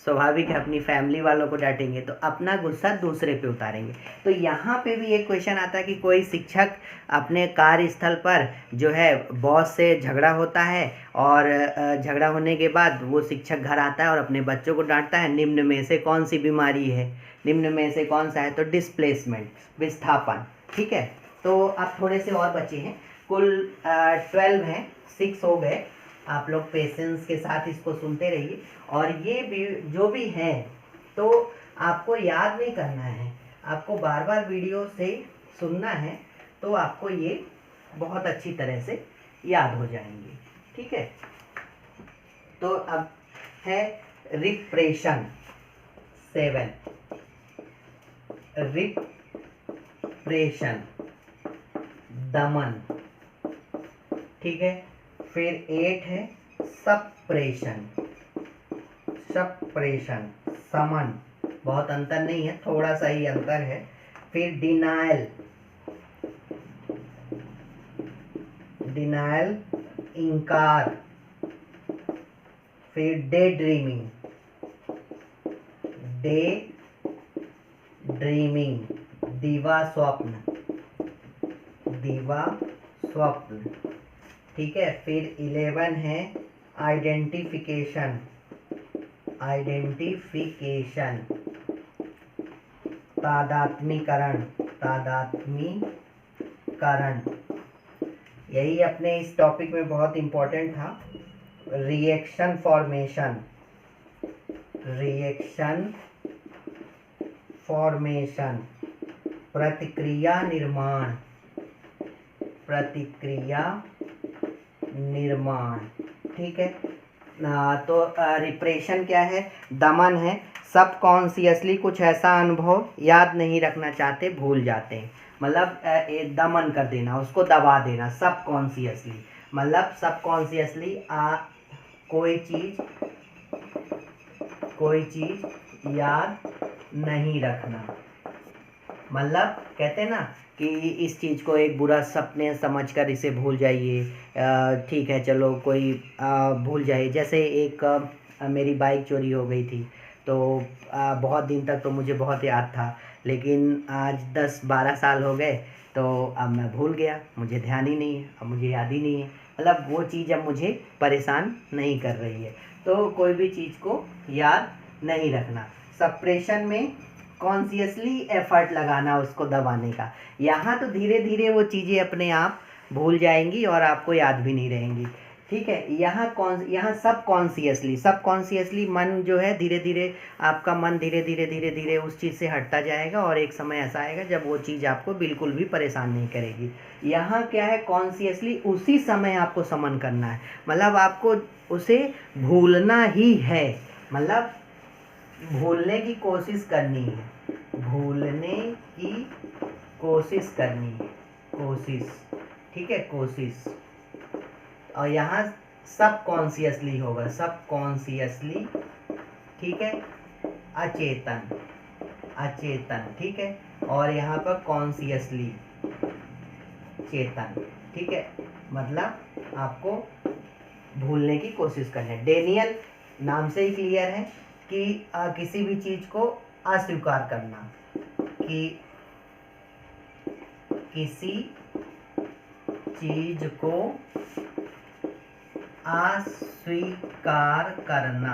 स्वाभाविक है अपनी फैमिली वालों को डांटेंगे, तो अपना गुस्सा दूसरे पे उतारेंगे। तो यहाँ पे भी एक क्वेश्चन आता है कि कोई शिक्षक अपने कार्यस्थल पर जो है बॉस से झगड़ा होता है, और झगड़ा होने के बाद वो शिक्षक घर आता है और अपने बच्चों को डांटता है, निम्न में से कौन सी बीमारी है, निम्न में से कौन सा है, तो डिस्प्लेसमेंट, विस्थापन। ठीक है, तो अब थोड़े से और बचे हैं, कुल 12 हैं, 6 हो गए। आप लोग पेशेंस के साथ इसको सुनते रहिए, और ये भी जो भी है तो आपको याद नहीं करना है, आपको बार बार वीडियो से सुनना है, तो आपको ये बहुत अच्छी तरह से याद हो जाएंगे। ठीक है, तो अब है रिप्रेशन 7, रिप्रेशन दमन। ठीक है, फिर 8 है सप्रेशन, सप्रेशन समन, बहुत अंतर नहीं है, थोड़ा सा ही अंतर है। फिर डिनायल, डिनायल इंकार। फिर डे ड्रीमिंग, डे ड्रीमिंग दीवा स्वप्न, दीवा स्वप्न। ठीक है, फिर 11 है आइडेंटिफिकेशन, आइडेंटिफिकेशन तादात्मीकरण, तादात्मीकरण। यही अपने इस टॉपिक में बहुत इंपॉर्टेंट था। रिएक्शन फॉर्मेशन, रिएक्शन फॉर्मेशन प्रतिक्रिया निर्माण, प्रतिक्रिया निर्माण। ठीक है, तो रिप्रेशन क्या है, दमन है, सबकॉन्शियसली कुछ ऐसा अनुभव याद नहीं रखना चाहते, भूल जाते हैं, मतलब दमन कर देना, उसको दबा देना, सबकॉन्शियसली, मतलब सबकॉन्शियसली कोई चीज़ याद नहीं रखना। मतलब कहते हैं ना कि इस चीज़ को एक बुरा सपने समझकर इसे भूल जाइए, ठीक है चलो कोई भूल जाइए। जैसे एक मेरी बाइक चोरी हो गई थी, तो बहुत दिन तक तो मुझे बहुत याद था, लेकिन आज 10-12 साल हो गए तो अब मैं भूल गया, मुझे ध्यान ही नहीं है, अब मुझे याद ही नहीं है, मतलब वो चीज़ अब मुझे परेशान नहीं कर रही है। तो कोई भी चीज़ को याद नहीं रखना। सप्रेशन में कॉन्शियसली एफर्ट लगाना उसको दबाने का, यहाँ तो धीरे धीरे वो चीज़ें अपने आप भूल जाएंगी और आपको याद भी नहीं रहेंगी। ठीक है, यहाँ सबकॉन्शियसली मन जो है धीरे धीरे, आपका मन धीरे धीरे उस चीज़ से हटता जाएगा, और एक समय ऐसा आएगा जब वो चीज़ आपको बिल्कुल भी परेशान नहीं करेगी। यहाँ क्या है, कॉन्शियसली उसी समय आपको समन करना है, मतलब आपको उसे भूलना ही है, मतलब भूलने की कोशिश करनी है, भूलने की कोशिश करनी है, कोशिश। ठीक है, कोशिश। और यहाँ सबकॉन्शियसली होगा, सबकॉन्शियसली। ठीक है, अचेतन, अचेतन। ठीक है, और यहाँ पर कॉन्शियसली, चेतन। ठीक है, मतलब आपको भूलने की कोशिश करनी है। डेनियल नाम से ही क्लियर है कि किसी भी चीज़ को अस्वीकार करना, कि किसी चीज को अस्वीकार करना।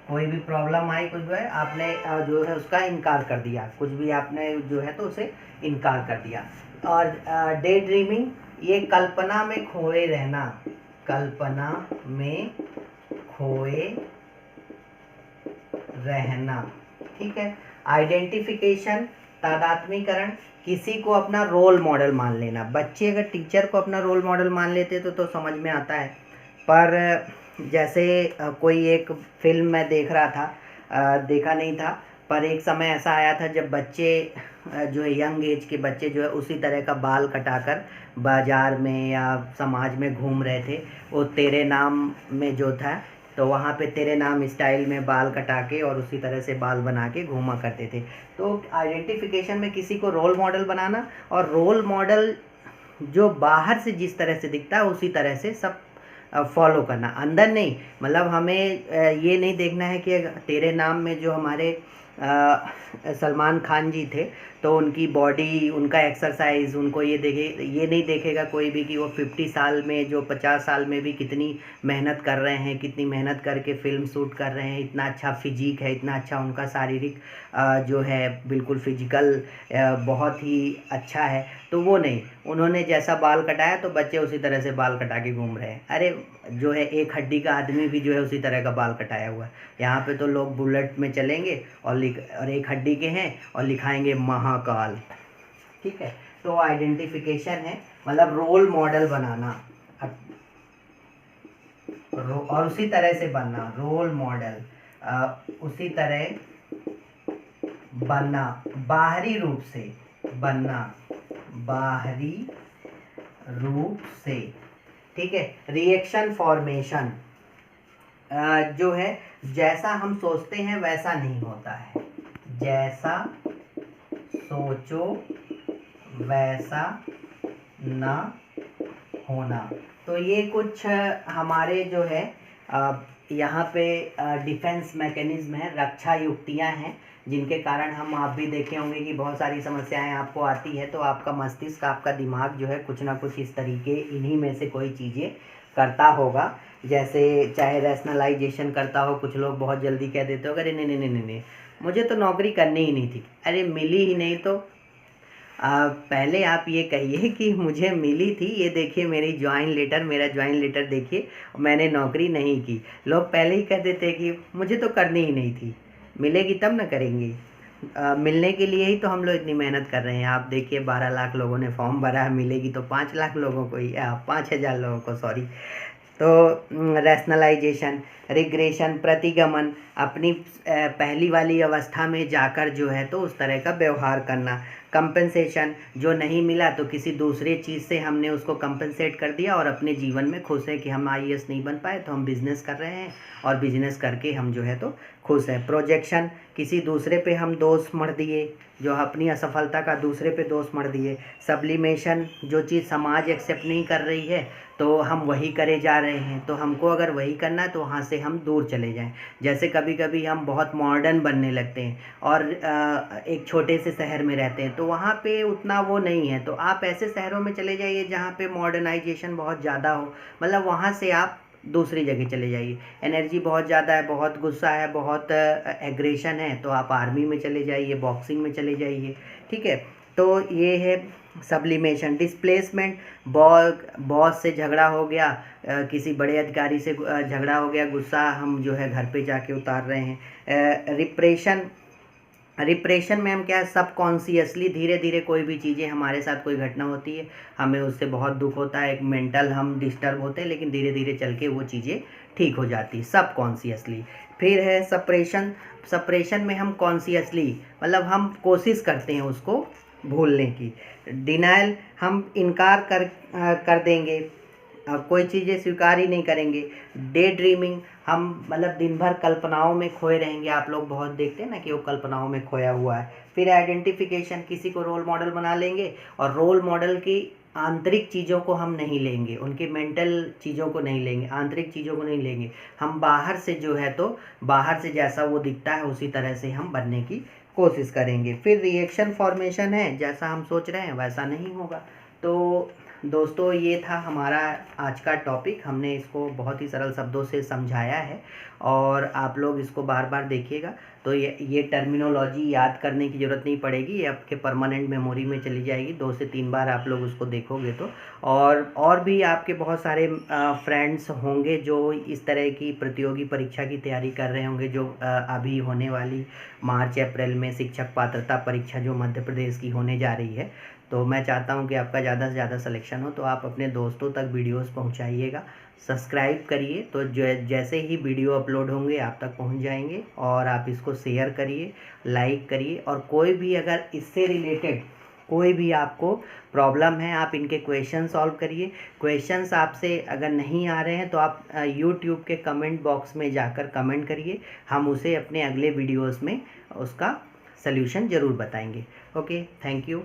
कोई भी प्रॉब्लम आई, कुछ भी है, आपने जो है उसका इनकार कर दिया, कुछ भी आपने जो है तो उसे इनकार कर दिया। और डे ड्रीमिंग, ये कल्पना में खोए रहना, कल्पना में खोए रहना, ठीक है। आइडेंटिफिकेशन, तादात्मीकरण, किसी को अपना रोल मॉडल मान लेना। बच्चे अगर टीचर को अपना रोल मॉडल मान लेते तो समझ में आता है। पर जैसे कोई एक फिल्म मैं देख रहा था, देखा नहीं था, पर एक समय ऐसा आया था जब बच्चे जो है यंग एज के बच्चे जो है उसी तरह का बाल कटाकर बाज़ार में या समाज में घूम रहे थे। वो तेरे नाम में जो था, तो वहाँ पे तेरे नाम स्टाइल में बाल कटा के और उसी तरह से बाल बना के घूमा करते थे। तो आइडेंटिफिकेशन में किसी को रोल मॉडल बनाना, और रोल मॉडल जो बाहर से जिस तरह से दिखता है उसी तरह से सब फॉलो करना, अंदर नहीं। मतलब हमें ये नहीं देखना है कि तेरे नाम में जो हमारे सलमान खान जी थे, तो उनकी बॉडी, उनका एक्सरसाइज, उनको ये नहीं देखेगा कोई भी कि वो 50 साल में, जो 50 साल में भी कितनी मेहनत कर रहे हैं, कितनी मेहनत करके फिल्म शूट कर रहे हैं, इतना अच्छा फिजिक है, इतना अच्छा उनका शारीरिक जो है बिल्कुल फिजिकल बहुत ही अच्छा है। तो वो नहीं, उन्होंने जैसा बाल कटाया तो बच्चे उसी तरह से बाल कटा के घूम रहे हैं। अरे जो है एक हड्डी का आदमी भी जो है उसी तरह का बाल कटाया हुआ है। यहाँ पे तो लोग बुलेट में चलेंगे और एक हड्डी के हैं और लिखाएंगे महाकाल, ठीक है। तो आइडेंटिफिकेशन है, मतलब रोल मॉडल बनाना और उसी तरह से बनना, रोल मॉडल उसी तरह बनना, बाहरी रूप से बनना, बाहरी रूप से, ठीक है। रिएक्शन फॉर्मेशन, जो है जैसा हम सोचते हैं वैसा नहीं होता है, जैसा सोचो वैसा ना होना। तो ये कुछ हमारे जो है यहाँ पे डिफेंस मैकेनिज्म है, रक्षा युक्तियाँ हैं, जिनके कारण हम, आप भी देखे होंगे कि बहुत सारी समस्याएं आपको आती है, तो आपका मस्तिष्क, आपका दिमाग जो है कुछ ना कुछ इस तरीके, इन्हीं में से कोई चीज़ें करता होगा। जैसे चाहे रैशनलाइजेशन करता हो, कुछ लोग बहुत जल्दी कह देते हो अरे नहीं नहीं नहीं नहीं, मुझे तो नौकरी करनी ही नहीं थी। अरे मिली ही नहीं तो पहले आप ये कहिए कि मुझे मिली थी, ये देखिए मेरी ज्वाइन लेटर, मेरा ज्वाइन लेटर देखिए, मैंने नौकरी नहीं की। लोग पहले ही कह देते कि मुझे तो करनी ही नहीं थी, मिलेगी तब ना करेंगे। मिलने के लिए ही तो हम लोग इतनी मेहनत कर रहे हैं। आप देखिए 12 लाख लोगों ने फॉर्म भरा है, मिलेगी तो 5 लाख लोगों को ही, 5,000 लोगों को, सॉरी। तो रैशनलाइजेशन, रिग्रेशन, प्रतिगमन, अपनी पहली वाली अवस्था में जाकर जो है तो उस तरह का व्यवहार करना। कंपनसेशन, जो नहीं मिला तो किसी दूसरे चीज़ से हमने उसको कंपनसेट कर दिया और अपने जीवन में खुश है कि हम आईएएस नहीं बन पाए तो हम बिजनेस कर रहे हैं और बिजनेस करके हम जो है तो खुश हैं। प्रोजेक्शन, किसी दूसरे पे हम दोष मढ़ दिए, जो अपनी असफलता का दूसरे पे दोष मढ़ दिए। सब्लिमेशन, जो चीज़ समाज एक्सेप्ट नहीं कर रही है तो हम वही करे जा रहे हैं, तो हमको अगर वही करना है तो वहाँ से हम दूर चले जाएं। जैसे कभी कभी हम बहुत मॉडर्न बनने लगते हैं और एक छोटे से शहर में रहते हैं तो वहाँ पे उतना वो नहीं है, तो आप ऐसे शहरों में चले जाइए जहाँ पे मॉडर्नाइजेशन बहुत ज़्यादा हो, मतलब वहाँ से आप दूसरी जगह चले जाइए। एनर्जी बहुत ज़्यादा है, बहुत गुस्सा है, बहुत एग्रेशन है, तो आप आर्मी में चले जाइए, बॉक्सिंग में चले जाइए, ठीक है। तो ये है सब्लिमेशन। डिस्प्लेसमेंट, बॉस से झगड़ा हो गया, किसी बड़े अधिकारी से झगड़ा हो गया, गुस्सा हम जो है घर पे जाके उतार रहे हैं। रिप्रेशन में हम क्या है, सबकॉन्शियसली धीरे धीरे कोई भी चीज़ें, हमारे साथ कोई घटना होती है, हमें उससे बहुत दुख होता है, एक मेंटल हम डिस्टर्ब होते हैं, लेकिन धीरे धीरे चल के वो चीज़ें ठीक हो जाती सबकॉन्शियसली। फिर है सप्रेशन। सप्रेशन में हम कॉन्शियसली, मतलब हम कोशिश करते हैं उसको भूलने की। डिनायल, हम इनकार कर देंगे, कोई चीज़ें स्वीकार ही नहीं करेंगे। डे ड्रीमिंग, हम मतलब दिन भर कल्पनाओं में खोए रहेंगे। आप लोग बहुत देखते हैं ना कि वो कल्पनाओं में खोया हुआ है। फिर आइडेंटिफिकेशन, किसी को रोल मॉडल बना लेंगे और रोल मॉडल की आंतरिक चीज़ों को हम नहीं लेंगे, उनके मेंटल चीज़ों को नहीं लेंगे, आंतरिक चीज़ों को नहीं लेंगे। हम बाहर से जो है तो बाहर से जैसा वो दिखता है उसी तरह से हम बनने की कोशिश करेंगे। फिर रिएक्शन फॉर्मेशन है, जैसा हम सोच रहे हैं वैसा नहीं होगा। तो दोस्तों ये था हमारा आज का टॉपिक। हमने इसको बहुत ही सरल शब्दों से समझाया है और आप लोग इसको बार बार देखिएगा तो ये टर्मिनोलॉजी याद करने की ज़रूरत नहीं पड़ेगी, ये आपके परमानेंट मेमोरी में चली जाएगी। 2 से 3 बार आप लोग उसको देखोगे तो। और भी आपके बहुत सारे फ्रेंड्स होंगे जो इस तरह की प्रतियोगी परीक्षा की तैयारी कर रहे होंगे, जो अभी होने वाली मार्च अप्रैल में शिक्षक पात्रता परीक्षा जो मध्य प्रदेश की होने जा रही है। तो मैं चाहता हूँ कि आपका ज़्यादा से ज़्यादा सिलेक्शन हो, तो आप अपने दोस्तों तक वीडियोस पहुँचाइएगा। सब्सक्राइब करिए तो जैसे ही वीडियो अपलोड होंगे आप तक पहुँच जाएंगे, और आप इसको शेयर करिए, लाइक करिए। और कोई भी अगर इससे रिलेटेड कोई भी आपको प्रॉब्लम है, आप इनके क्वेश्चन सॉल्व करिए। क्वेश्चंस आपसे अगर नहीं आ रहे हैं तो आप यूट्यूब के कमेंट बॉक्स में जाकर कमेंट करिए, हम उसे अपने अगले वीडियोस में उसका सल्यूशन ज़रूर बताएंगे। Okay, thank you.